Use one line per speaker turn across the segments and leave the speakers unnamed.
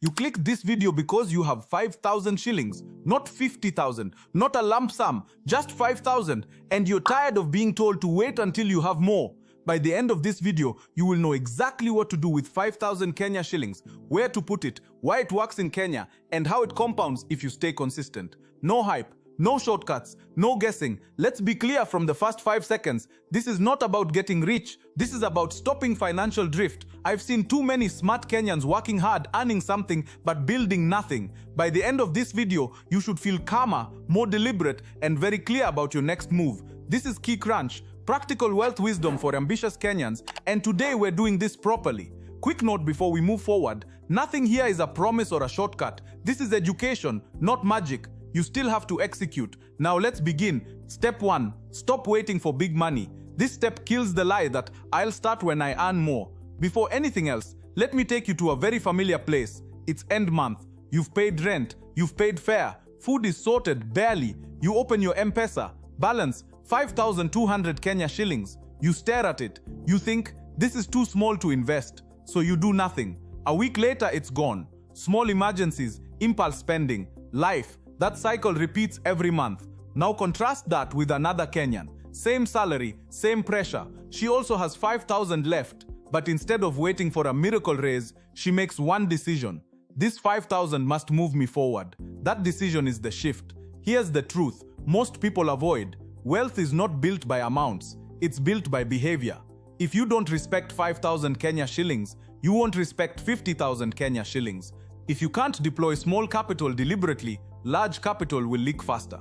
You clicked this video because you have 5,000 shillings, not 50,000, not a lump sum, just 5,000, and you're tired of being told to wait until you have more. By the end of this video, you will know exactly what to do with 5,000 Kenya shillings, where to put it, why it works in Kenya, and how it compounds if you stay consistent. No hype, no shortcuts, no guessing. Let's be clear from the first 5 seconds. This is not about getting rich. This is about stopping financial drift. I've seen too many smart Kenyans working hard, earning something, but building nothing. By the end of this video, you should feel calmer, more deliberate, and very clear about your next move. This is KeCrunch, practical wealth wisdom for ambitious Kenyans, and today we're doing this properly. Quick note before we move forward, nothing here is a promise or a shortcut. This is education, not magic. You still have to execute. Now let's begin. Step 1. Stop waiting for big money. This step kills the lie that I'll start when I earn more. Before anything else, let me take you to a very familiar place. It's end month. You've paid rent. You've paid fare. Food is sorted barely. You open your M-Pesa. Balance 5,200 Kenya shillings. You stare at it. You think, this is too small to invest. So you do nothing. A week later, it's gone. Small emergencies, impulse spending, life. That cycle repeats every month. Now contrast that with another Kenyan. Same salary, same pressure. She also has 5,000 left. But instead of waiting for a miracle raise, she makes one decision. This 5,000 must move me forward. That decision is the shift. Here's the truth most people avoid. Wealth is not built by amounts. It's built by behavior. If you don't respect 5,000 Kenya shillings, you won't respect 50,000 Kenya shillings. If you can't deploy small capital deliberately, large capital will leak faster.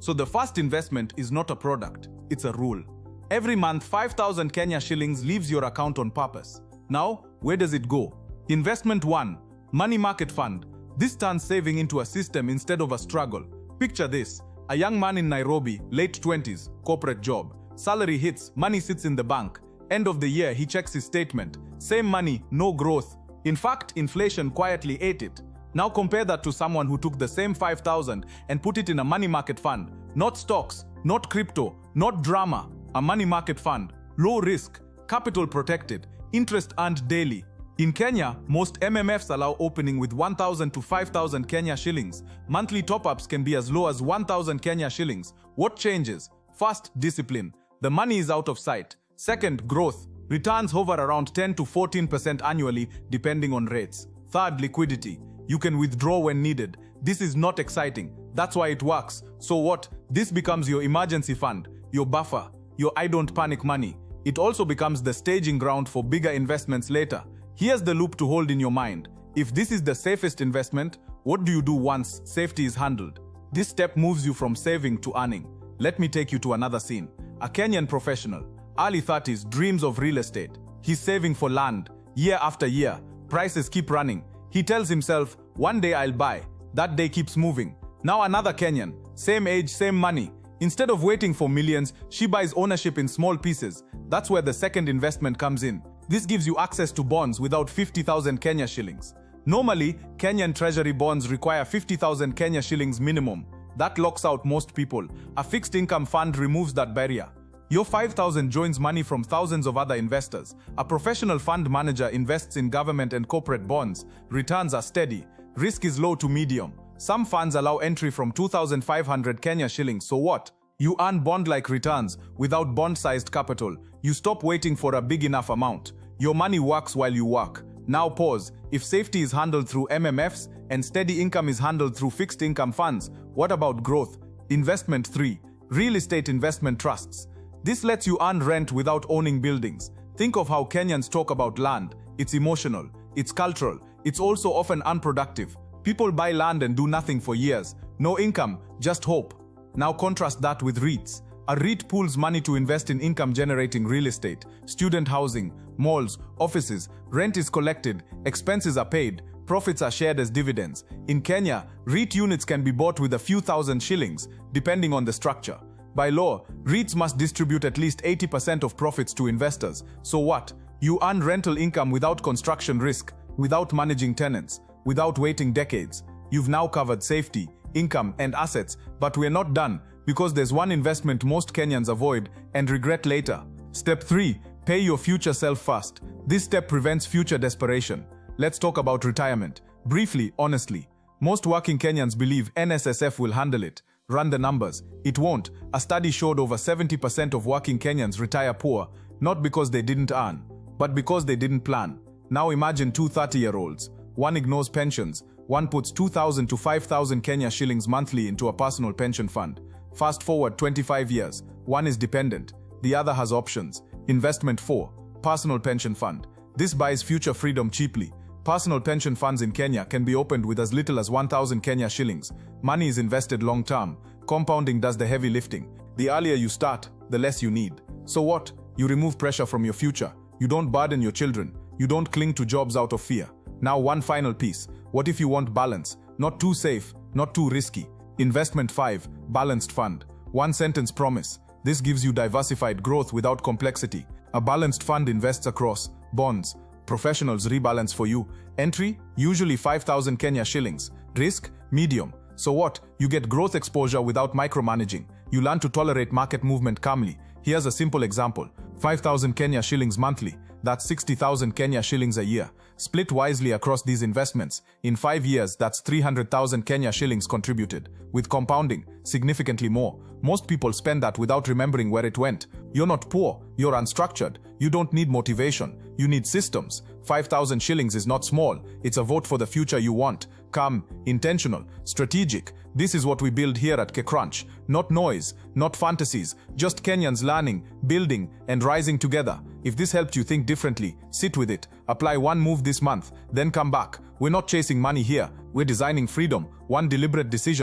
So the first investment is not a product, it's a rule. Every month, 5,000 Kenya shillings leaves your account on purpose. Now, where does it go? Investment 1. Money market fund. This turns saving into a system instead of a struggle. Picture this. A young man in Nairobi, late 20s, corporate job. Salary hits, money sits in the bank. End of the year, he checks his statement. Same money, no growth. In fact, inflation quietly ate it. Now compare that to someone who took the same 5,000 and put it in a money market fund. Not stocks, not crypto, not drama. A money market fund. Low risk, capital protected, interest earned daily. In Kenya, most MMFs allow opening with 1,000 to 5,000 Kenya shillings. Monthly top-ups can be as low as 1,000 Kenya shillings. What changes? First, discipline. The money is out of sight. Second, growth. Returns hover around 10 to 14% annually depending on rates. Third, liquidity. You can withdraw when needed. This is not exciting. That's why it works. So what? This becomes your emergency fund, your buffer, your I don't panic money. It also becomes the staging ground for bigger investments later. Here's the loop to hold in your mind. If this is the safest investment, what do you do once safety is handled? This step moves you from saving to earning. Let me take you to another scene. A Kenyan professional, early 30s, dreams of real estate. He's saving for land. Year after year, prices keep running. He tells himself, one day I'll buy. That day keeps moving. Now another Kenyan, same age, same money. Instead of waiting for millions, she buys ownership in small pieces. That's where the second investment comes in. This gives you access to bonds without 50,000 Kenya shillings. Normally, Kenyan treasury bonds require 50,000 Kenya shillings minimum. That locks out most people. A fixed income fund removes that barrier. Your 5,000 joins money from thousands of other investors. A professional fund manager invests in government and corporate bonds. Returns are steady. Risk is low to medium. Some funds allow entry from 2,500 Kenya shillings. So what? You earn bond-like returns without bond-sized capital. You stop waiting for a big enough amount. Your money works while you work. Now pause. If safety is handled through MMFs and steady income is handled through fixed income funds, what about growth? Investment 3. Real estate investment trusts. This lets you earn rent without owning buildings. Think of how Kenyans talk about land. It's emotional. It's cultural. It's also often unproductive. People buy land and do nothing for years. No income, just hope. Now contrast that with REITs. A REIT pools money to invest in income-generating real estate, student housing, malls, offices. Rent is collected, expenses are paid, profits are shared as dividends. In Kenya, REIT units can be bought with a few thousand shillings, depending on the structure. By law, REITs must distribute at least 80% of profits to investors. So what? You earn rental income without construction risk, without managing tenants, without waiting decades. You've now covered safety, income, and assets, but we're not done, because there's one investment most Kenyans avoid and regret later. Step 3. Pay your future self first. This step prevents future desperation. Let's talk about retirement. Briefly, honestly, most working Kenyans believe NSSF will handle it. Run the numbers. It won't. A study showed over 70% of working Kenyans retire poor, not because they didn't earn, but because they didn't plan. Now imagine two 30-year-olds. One ignores pensions. One puts 2,000 to 5,000 Kenya shillings monthly into a personal pension fund. Fast forward 25 years. One is dependent. The other has options. Investment 4. Personal pension fund. This buys future freedom cheaply. Personal pension funds in Kenya can be opened with as little as 1,000 Kenya shillings. Money is invested long-term. Compounding does the heavy lifting. The earlier you start, the less you need. So what? You remove pressure from your future. You don't burden your children. You don't cling to jobs out of fear. Now one final piece. What if you want balance? Not too safe, not too risky. Investment 5. Balanced fund. One sentence promise. This gives you diversified growth without complexity. A balanced fund invests across bonds. Professionals rebalance for you. Entry, usually 5,000 Kenya shillings. Risk, medium. So what? You get growth exposure without micromanaging. You learn to tolerate market movement calmly. Here's a simple example. 5,000 Kenya shillings monthly. That's 60,000 Kenya shillings a year. Split wisely across these investments. In 5 years, that's 300,000 Kenya shillings contributed. With compounding, significantly more. Most people spend that without remembering where it went. You're not poor, you're unstructured. You don't need motivation, you need systems. 5,000 shillings is not small, it's a vote for the future you want. Calm, intentional, strategic. This is what we build here at KeCrunch. Not noise, not fantasies, just Kenyans learning, building, and rising together. If this helped you think differently, sit with it. Apply one move this month, then come back. We're not chasing money here, we're designing freedom, one deliberate decision